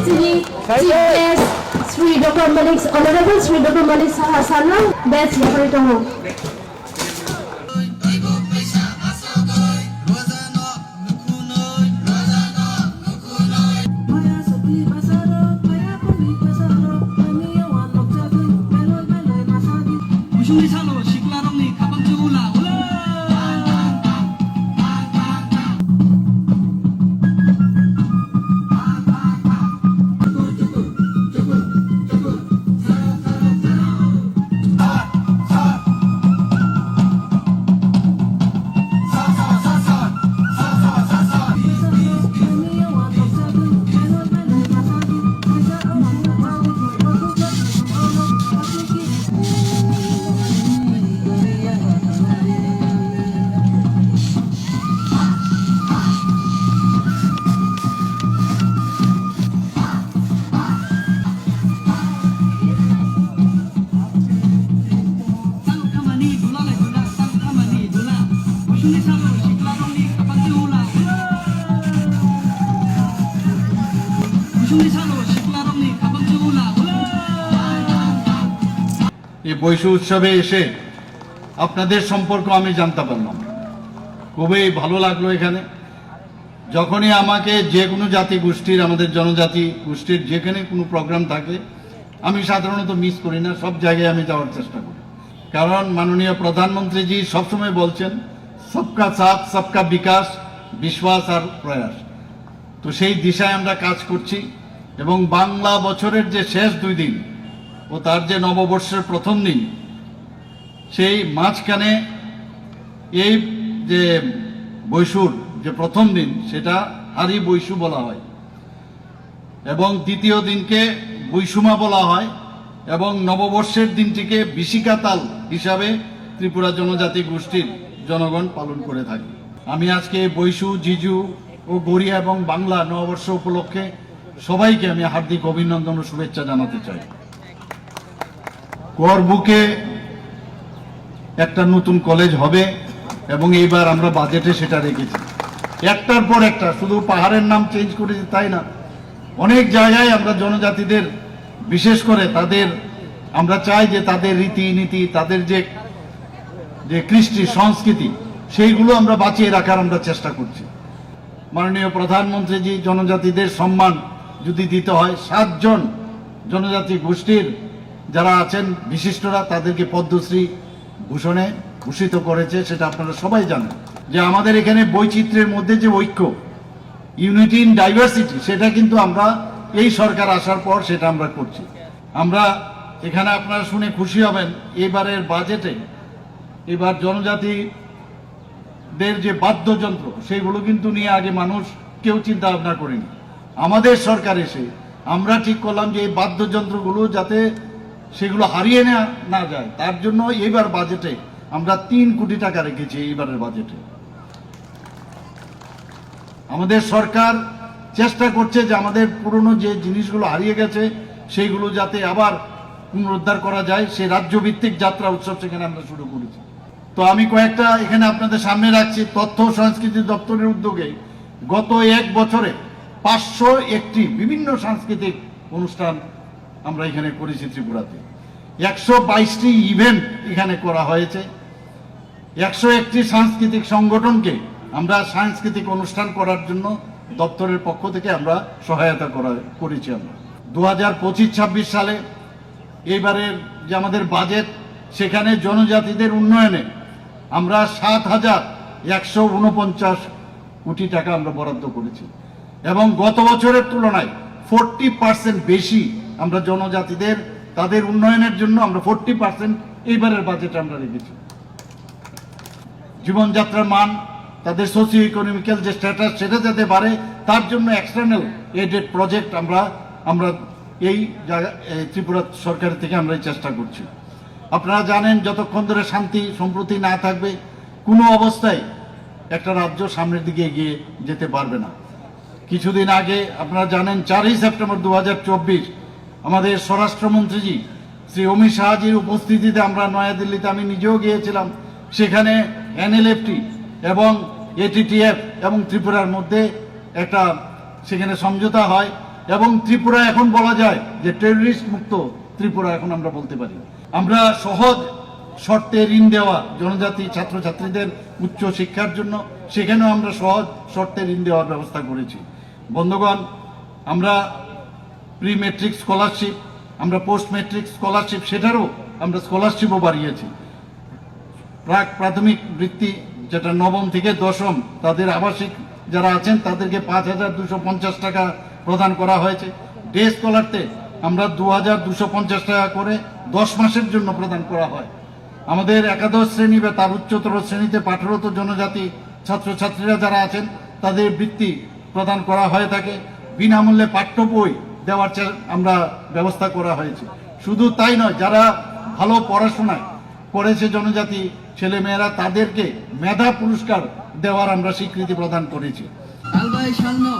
যিনি শ্রী ডক্টর মালিক honourable Shri doctor মালিক সানা batch ব্যবহৃত হোক। এই বৈশু উৎসবে এসে আপনাদের সম্পর্ক আমি জানতে পারলাম, খুবই ভালো লাগলো। এখানে যখনই আমাকে যে কোনো জাতি গোষ্ঠীর, আমাদের জনজাতি গোষ্ঠীর যেখানে কোনো প্রোগ্রাম থাকে, আমি সাধারণত মিস করি না, সব জায়গায় আমি যাওয়ার চেষ্টা করি। কারণ মাননীয় প্রধানমন্ত্রীজি সবসময় বলছেন সবকা সাথ সবকা বিকাশ, বিশ্বাস আর প্রয়াস। তো সেই দিশায় আমরা কাজ করছি এবং বাংলা বছরের যে শেষ 2 দিন ও তার যে নববর্ষের প্রথম দিন, সেই মাঝখানে এই যে বৈশুর যে প্রথম দিন সেটা হারি বৈশু বলা হয় এবং দ্বিতীয় দিনকে বৈশুমা বলা হয় এবং নববর্ষের দিনটিকে বিশিকাতাল হিসাবে ত্রিপুরা জনজাতি গোষ্ঠীর জনগণ পালন করে থাকে। আমি আজকে বৈশু, জিজু ও গড়িয়া এবং বাংলা নববর্ষ উপলক্ষে সবাইকে আমি হার্দিক অভিনন্দন ও শুভেচ্ছা জানাতে চাই। করবুকে একটা নতুন কলেজ হবে এবং এইবার আমরা বাজেটে সেটা রেখেছি। একটার পর একটা, শুধু পাহাড়ের নাম চেঞ্জ করেছি তাই না, অনেক জায়গায় আমরা জনজাতিদের, বিশেষ করে তাদের, আমরা চাই যে তাদের রীতিনীতি, তাদের যে কৃষ্টি সংস্কৃতি, সেইগুলো আমরা বাঁচিয়ে রাখার আমরা চেষ্টা করছি। মাননীয় প্রধানমন্ত্রীজি জনজাতিদের সম্মান যদি দিতে হয়, 7 জন জনজাতি গোষ্ঠীর যারা আছেন বিশিষ্টরা, তাদেরকে পদ্মশ্রী ভূষণে ভূষিত করেছে, সেটা আপনারা সবাই জানেন। যে আমাদের এখানে বৈচিত্র্যের মধ্যে যে ঐক্য, ইউনিটি ইন ডাইভার্সিটি, সেটা কিন্তু আমরা এই সরকার আসার পর সেটা আমরা করছি। আমরা এখানে আপনারা শুনে খুশি হবেন, এবারের বাজেটে এবার জনজাতিদের যে বাদ্যযন্ত্র, সেগুলো কিন্তু নিয়ে আগে মানুষ কেউ চিন্তা ভাবনা করেনি। আমাদের সরকার এসে আমরা ঠিক করলাম যে এই বাদ্যযন্ত্রগুলো যাতে সেগুলো হারিয়ে না যায়, তার জন্য এইবার বাজেটে আমরা 3 কোটি টাকা রেখেছি। এইবারের বাজেটে আমাদের সরকার চেষ্টা করছে যে আমাদের পুরনো যে জিনিসগুলো হারিয়ে গেছে সেইগুলো যাতে আবার পুনরুদ্ধার করা যায়, সেই রাজ্যভিত্তিক যাত্রা উৎসব সেখানে আমরা শুরু করেছি। তো আমি কয়েকটা এখানে আপনাদের সামনে রাখছি। তথ্য ও সংস্কৃতি দপ্তরের উদ্যোগে গত 1 বছরে 501টি বিভিন্ন সাংস্কৃতিক অনুষ্ঠান আমরা এখানে করেছি। ত্রিপুরাতে 122টি ইভেন্ট এখানে করা হয়েছে। 101টি সাংস্কৃতিক সংগঠনকে আমরা সাংস্কৃতিক অনুষ্ঠান করার জন্য দপ্তরের পক্ষ থেকে আমরা সহায়তা করেছি। আমরা 2025-26 সালে এইবারের যে আমাদের বাজেট, সেখানে জনজাতিদের উন্নয়নে আমরা 7,149 কোটি টাকা আমরা বরাদ্দ করেছি এবং গত বছরের তুলনায় 40% বেশি আমরা জনজাতিদের তাদের উন্নয়নের জন্য আমরা 40% এইবারের বাজেটে আমরা রেখেছি। জীবনযাত্রার মান, তাদের সোশিও ইকোনমিক্যাল যে স্ট্যাটাস, সেটা যাতে বাড়ে, তার জন্য এক্সটার্নাল এডেড প্রজেক্ট আমরা এই ত্রিপুরা সরকার থেকে আমরা চেষ্টা করছি। আপনারা জানেন, যতক্ষণ ধরে শান্তি সম্প্রতি না থাকবে, কোনো অবস্থায় একটা রাজ্য সামনের দিকে এগিয়ে যেতে পারবে না। কিছুদিন আগে আপনারা জানেন 4ই সেপ্টেম্বর 2024 আমাদের স্বরাষ্ট্রমন্ত্রীজি শ্রী অমিত শাহজির উপস্থিতিতে আমরা নয়াদিল্লিতে, আমি নিজেও গিয়েছিলাম, সেখানে এনএলএফটি এবং এটিটিএফ এবং ত্রিপুরার মধ্যে একটা সেখানে সমঝোতা হয় এবং ত্রিপুরা এখন বলা যায় যে টেররিস্ট মুক্ত ত্রিপুরা এখন আমরা বলতে পারি। আমরা সহজ শর্তে ঋণ দেওয়া জনজাতি ছাত্রছাত্রীদের উচ্চ শিক্ষার জন্য, সেখানেও আমরা সহজ শর্তে ঋণ দেওয়ার ব্যবস্থা করেছি। বন্ধুগণ, আমরা প্রি মেট্রিক স্কলারশিপ, আমরা পোস্ট মেট্রিক স্কলারশিপ, সেটারও আমরা স্কলারশিপও বাড়িয়েছি। প্রাথমিক বৃত্তি যেটা নবম থেকে দশম, তাদের আবাসিক যারা আছেন তাদেরকে 5,250 টাকা প্রদান করা হয়েছে। ডে স্কলারতে আমরা 2,250 টাকা করে 10 মাসের জন্য প্রদান করা হয়। আমাদের একাদশ শ্রেণী বা তার উচ্চতর শ্রেণীতে পাঠরত জনজাতি ছাত্রছাত্রীরা যারা আছেন তাদের বৃত্তি প্রদান করা হয়ে থাকে। বিনামূল্যে পাঠ্য বই দেওয়ার আমরা ব্যবস্থা করা হয়েছে। শুধু তাই নয়, যারা ভালো পড়াশোনায় করেছে জনজাতি ছেলেমেয়েরা, তাদেরকে মেধা পুরস্কার দেওয়ার আমরা স্বীকৃতি প্রদান করেছি। Albai Shalno,